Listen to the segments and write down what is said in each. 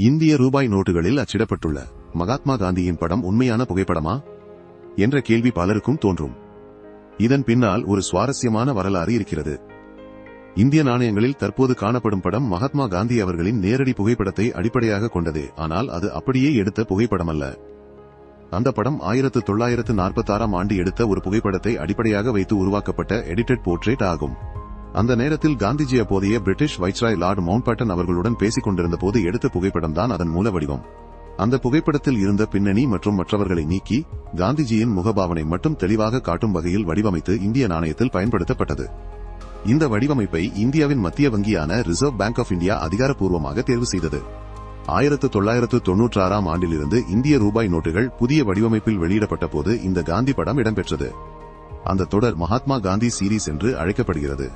இந்திய ரூபாய் நோட்டுகளில் அச்சிடப்பட்டுள்ள மகாத்மா காந்தியின் படம் உண்மையான புகைப்படமா என்ற கேள்வி பலருக்கும் தோன்றும். இதன் பின்னால் ஒரு சுவாரஸ்யமான வரலாறு இருக்கிறது. இந்திய நாணயங்களில் தற்போது காணப்படும் படம் மகாத்மா காந்தி அவர்களின் நேரடி புகைப்படத்தை அடிப்படையாக கொண்டதே, ஆனால் அது அப்படியே எடுத்த புகைப்படம் அல்ல. அந்த படம் 1946ஆம் ஆண்டு எடுத்த ஒரு புகைப்படத்தை அடிப்படையாக வைத்து உருவாக்கப்பட்ட எடிட்டட் போர்ட்ரேட் ஆகும். அந்த நேரத்தில் காந்திஜி அப்போதைய பிரிட்டிஷ் வைஸ்ராய் லார்ட் மவுண்ட்பேட்டன் அவர்களுடன் பேசிக் கொண்டிருந்த போது எடுத்த புகைப்படம் தான் அதன் மூல வடிவம். அந்த புகைப்படத்தில் இருந்த பின்னணி மற்றும் மற்றவர்களை நீக்கி காந்திஜியின் முகபாவனை மட்டும் தெளிவாக காட்டும் வகையில் வடிவமைத்து இந்திய நாணயத்தில் பயன்படுத்தப்பட்டது. இந்த வடிவமைப்பை இந்தியாவின் மத்திய வங்கியான ரிசர்வ் பேங்க் ஆஃப் இந்தியா அதிகாரப்பூர்வமாக தேர்வு செய்தது. 1996ஆம் ஆண்டிலிருந்து இந்திய ரூபாய் நோட்டுகள் புதிய வடிவமைப்பில் வெளியிடப்பட்ட போது இந்த காந்தி படம் இடம்பெற்றது. அந்த தொடர் மகாத்மா காந்தி சீரீஸ் என்று அழைக்கப்படுகிறது.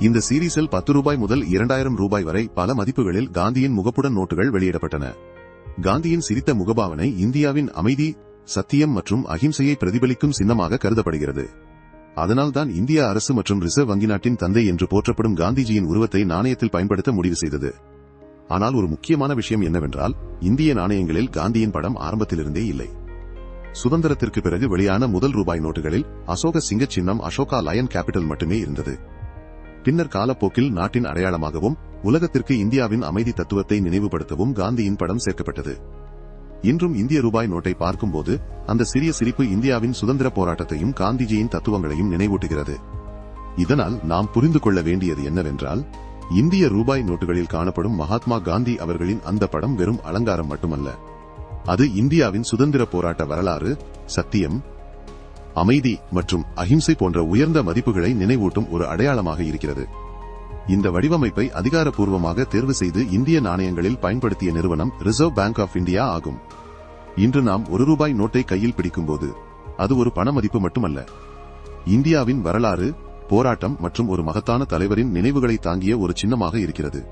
இந்த சீரீஸில் 10 ரூபாய் முதல் 2000 ரூபாய் வரை பல மதிப்புகளில் காந்தியின் முகப்புடன் நோட்டுகள் வெளியிடப்பட்டன. காந்தியின் சிரித்த முகபாவனை இந்தியாவின் அமைதி, சத்தியம் மற்றும் அகிம்சையை பிரதிபலிக்கும் சின்னமாக கருதப்படுகிறது. அதனால்தான் இந்திய அரசு மற்றும் ரிசர்வ் வங்கி நாட்டின் தந்தை என்று போற்றப்படும் காந்திஜியின் உருவத்தை நாணயத்தில் பயன்படுத்த முடிவு செய்தது. ஆனால் ஒரு முக்கியமான விஷயம் என்னவென்றால், இந்திய நாணயங்களில் காந்தியின் படம் ஆரம்பத்திலிருந்தே இல்லை. சுதந்திரத்திற்கு பிறகு வெளியான முதல் ரூபாய் நோட்டுகளில் அசோக சிங்க சின்னம், அசோகா லயன் கேபிட்டல் மட்டுமே இருந்தது. பின்னர் காலப்போக்கில் நாட்டின் அடையாளமாகவும் உலகத்திற்கு இந்தியாவின் அமைதி தத்துவத்தை நினைவுபடுத்தவும் காந்தியின் படம் சேர்க்கப்பட்டது. இன்றும் இந்திய ரூபாய் நோட்டை பார்க்கும்போது அந்த சிறிய சிரிப்பு இந்தியாவின் சுதந்திர போராட்டத்தையும் காந்திஜியின் தத்துவங்களையும் நினைவூட்டுகிறது. இதனால் நாம் புரிந்து கொள்ள வேண்டியது என்னவென்றால், இந்திய ரூபாய் நோட்டுகளில் காணப்படும் மகாத்மா காந்தி அவர்களின் அந்த படம் வெறும் அலங்காரம் மட்டுமல்ல. அது இந்தியாவின் சுதந்திர போராட்ட வரலாறு, சத்தியம், அமைதி மற்றும் அகிம்சை போன்ற உயர்ந்த மதிப்புகளை நினைவூட்டும் ஒரு அடையாளமாக இருக்கிறது. இந்த வடிவமைப்பை அதிகாரப்பூர்வமாக தேர்வு செய்து இந்திய நாணயங்களில் பயன்படுத்திய நிறுவனம் ரிசர்வ் பேங்க் ஆஃப் இந்தியா ஆகும். இன்று நாம் ஒரு ரூபாய் நோட்டை கையில் பிடிக்கும்போது அது ஒரு பண மதிப்பு மட்டுமல்ல, இந்தியாவின் வரலாறு, போராட்டம் மற்றும் ஒரு மகத்தான தலைவரின் நினைவுகளை தாங்கிய ஒரு சின்னமாக இருக்கிறது.